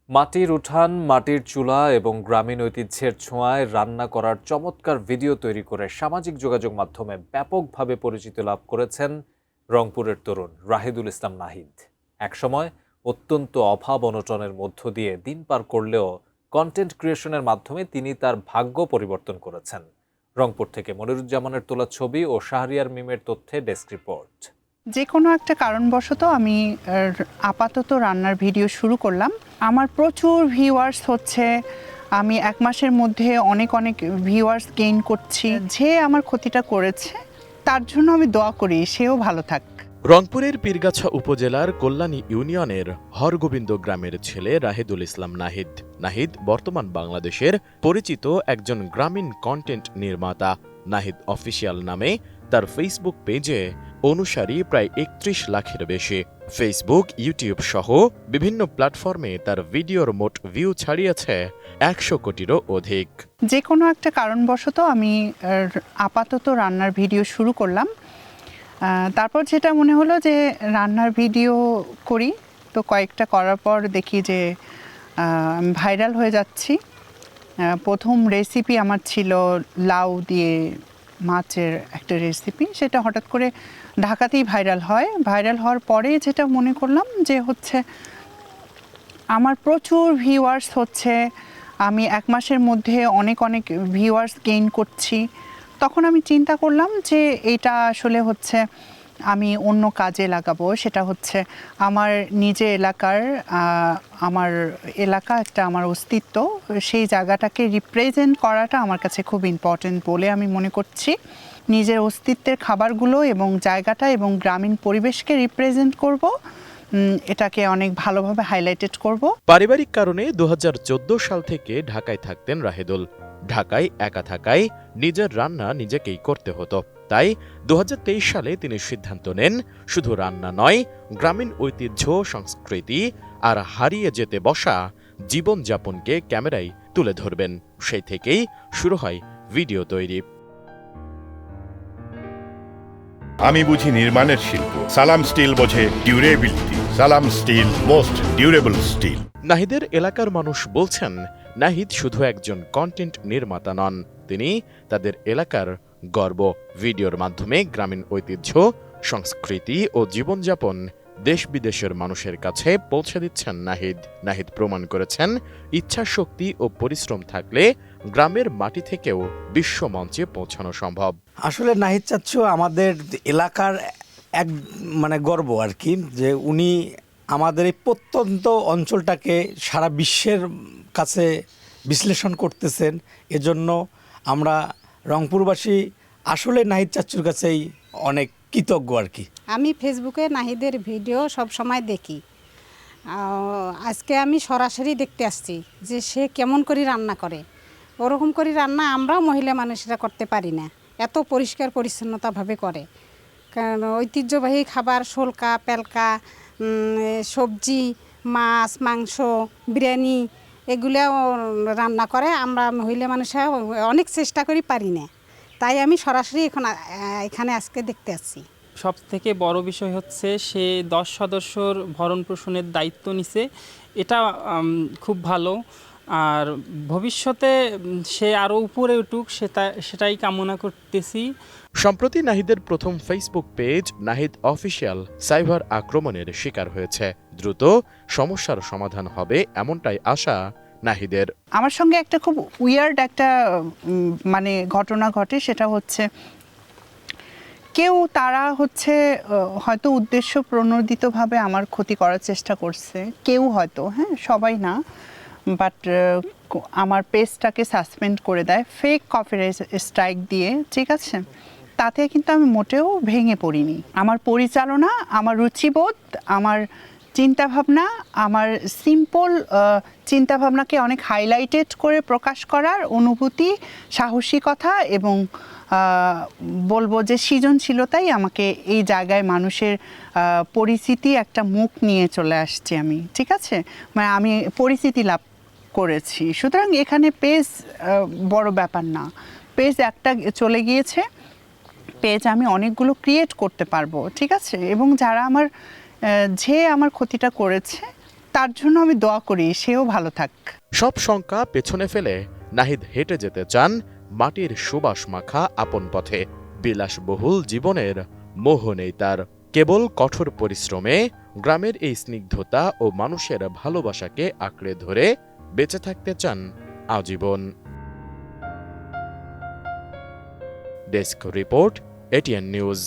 মাটির উঠান, মাটির চুলা এবং গ্রামীণ ঐতিহ্যের ছোঁয়ায় রান্না করার চমৎকার ভিডিও তৈরি করে সামাজিক যোগাযোগ মাধ্যমে ব্যাপকভাবে পরিচিতি লাভ করেছেন রংপুরের তরুণ রাহিদুল ইসলাম নাহিদ। একসময় অত্যন্ত অভাব অনটনের মধ্য দিয়ে দিন পার করলেও কন্টেন্ট ক্রিয়েশনের মাধ্যমে তিনি তার ভাগ্য পরিবর্তন করেছেন। রংপুর থেকে মনিরুজ্জামানের তোলা ছবি ও শাহরিয়ার মিমের তথ্যে ডেস্ক রিপোর্ট। যে কোনো একটা কারণবশত আমি আপাতত রান্নার ভিডিও শুরু করলাম। আমার প্রচুর ভিউয়ার্স হচ্ছে, আমি 1 মাসের মধ্যে অনেক ভিউয়ার্স গেইন করছি। যে আমার ক্ষতিটা করেছে তার জন্য আমি দোয়া করি সেও ভালো থাক। রংপুরের পীরগাছা উপজেলার কল্যাণী ইউনিয়নের হরগোবিন্দ গ্রামের ছেলে রাহিদুল ইসলাম নাহিদ। নাহিদ বর্তমান বাংলাদেশের পরিচিত একজন গ্রামীণ কন্টেন্ট নির্মাতা। নাহিদ অফিসিয়াল নামে তার ফেসবুক পেজে অনুসারী প্রায় ৩১ লাখের বেশি। ফেসবুক, ইউটিউব সহ বিভিন্ন প্ল্যাটফর্মে তার ভিডিওর মোট ভিউ ছাড়িয়েছে ১০০ কোটিরও অধিক। যে কোনো একটা কারণবশত আমি আপাতত রান্নার ভিডিও শুরু করলাম। তারপর যেটা মনে হলো যে রান্নার ভিডিও করি, তো কয়েকটা করার পর দেখি যে ভাইরাল হয়ে যাচ্ছি। প্রথম রেসিপি আমার ছিল লাউ দিয়ে মাছের একটা রেসিপি, সেটা হঠাৎ করে ঢাকাতেই ভাইরাল হয়। ভাইরাল হওয়ার পরে যেটা মনে করলাম যে হচ্ছে আমার প্রচুর ভিউয়ার্স হচ্ছে, আমি 1 মাসের মধ্যে অনেক ভিউয়ার্স গেইন করছি। তখন আমি চিন্তা করলাম যে এটা আসলে হচ্ছে আমি অন্য কাজে লাগাবো। সেটা হচ্ছে আমার নিজের এলাকার, আমার এলাকা একটা আমার অস্তিত্ব, সেই জায়গাটাকে রিপ্রেজেন্ট করাটা আমার কাছে খুব ইম্পর্টেন্ট বলে আমি মনে করছি। নিজের অস্তিত্বের খাবারগুলো এবং জায়গাটা এবং গ্রামীণ পরিবেশকে রিপ্রেজেন্ট করব, এটাকে অনেক ভালোভাবে হাইলাইটেড করব। পারিবারিক কারণে ২০১৪ সাল থেকে ঢাকায় থাকতেন রাহিদুল। ঢাকায় একা থাকায় নিজের রান্না নিজেকেই করতে হতো। তাই ২০২৩ সালে তিনি সিদ্ধান্ত নেন শুধু রান্না নয়, গ্রামীণ ঐতিহ্য, সংস্কৃতি আর হারিয়ে যেতে বসা জীবনযাপনকে ক্যামেরায় তুলে ধরবেন। সেই থেকেই শুরু হয় ভিডিও তৈরি। আমি বুঝি নির্মাণের শিল্প, সালাম স্টিল বোঝে ডিউরেবিলিটি। সালাম স্টিল, মোস্ট ডিউরেবল স্টিল। নাহিদের এলাকার মানুষ বলছেন, নাহিদ শুধু একজন কন্টেন্ট নির্মাতা নন, তিনি তাদের এলাকার গর্ব। ভিডিওর মাধ্যমে গ্রামীণ ঐতিহ্য, সংস্কৃতি ও জীবনযাপন দেশ বিদেশের মানুষের কাছে পৌঁছে দিচ্ছেন নাহিদ। নাহিদ প্রমাণ করেছেন, ইচ্ছাশক্তি ও পরিশ্রম থাকলে গ্রামের মাটি থেকেও বিশ্ব মঞ্চে পৌঁছানো সম্ভব। আসলে নাহিদ চাচ্ছু আমাদের এলাকার এক গর্ব আর কি, যে উনি আমাদের এই প্রত্যন্ত অঞ্চলটাকে সারা বিশ্বের কাছে বিশ্লেষণ করতেছেন। এজন্য আমরা রংপুরবাসী আসলে নাহিদ চাচ্ছুর কাছেই অনেক কৃতজ্ঞ আর কি। আমি ফেসবুকে নাহিদের ভিডিও সব সময় দেখি। আজকে আমি সরাসরি দেখতে আসছি যে সে কেমন করে রান্না করে। ওরকম করে রান্না আমরাও মহিলা মানুষরা করতে পারি না, এত পরিষ্কার পরিচ্ছন্নতাভাবে করে। কারণ ঐতিহ্যবাহী খাবার, শোলকা, পেলকা, সবজি, মাছ, মাংস, বিরিয়ানি এগুলোও রান্না করে। আমরা মহিলা মানুষরা অনেক চেষ্টা করি, পারি না। তাই আমি সরাসরি এখানে আজকে দেখতে আসছি। সব থেকে বড় বিষয় হচ্ছে সে 10 সদস্যর ভরণ পোষণের দায়িত্ব নিছে, এটা খুব ভালো। আর ভবিষ্যতে সে আরও উপরে উঠুক সেটাই কামনা করতেছি। সম্প্রতি নাহিদের প্রথম Facebook page Nahid official cyber আক্রমণের শিকার হয়েছে। দ্রুত সমস্যার সমাধান হবে এমনটাই আশা নাহিদের। আমার সঙ্গে একটা খুব উইয়ার্ড একটা ঘটনা ঘটে। সেটা হচ্ছে তারা হচ্ছে হয়তো উদ্দেশ্য প্রণোদিতভাবে আমার ক্ষতি করার চেষ্টা করছে, কেউ হয়তো, হ্যাঁ সবাই না, বাট আমার পেজটাকে সাসপেন্ড করে দেয় ফেক কপিরাইট স্ট্রাইক দিয়ে। ঠিক আছে, তাতে কিন্তু আমি মোটেও ভেঙে পড়িনি। আমার পরিচালনা, আমার রুচিবোধ, আমার চিন্তাভাবনা, আমার সিম্পল চিন্তাভাবনাকে অনেক হাইলাইটেড করে প্রকাশ করার অনুভূতি, সাহসিকতা এবং বলবো যে সৃজনশীলতাই আমাকে এই জায়গায় মানুষের পরিচিতি, একটা মুখ নিয়ে চলে আসছি আমি। ঠিক আছে, আমি পরিচিতি লাভ করেছি। সুতরাং এখানে পেজ বড় ব্যাপার না, পেজ একটা চলে গিয়েছে, পেজ আমি অনেকগুলো ক্রিয়েট করতে পারবো। ঠিক আছে, এবং যারা যে আমার ক্ষতিটা করেছে তার জন্য আমি দোয়া করি সেও ভালো থাক। সব শঙ্কা পেছনে ফেলে নাহিদ হেঁটে যেতে চান মাটির সুবাস মাখা আপন পথে। বিলাসবহুল জীবনের মোহ নেই তার, কেবল কঠোর পরিশ্রমে গ্রামের এই স্নিগ্ধতা ও মানুষের ভালোবাসাকে আঁকড়ে ধরে বেঁচে থাকতে চান আজীবন। Desk report, ATN news.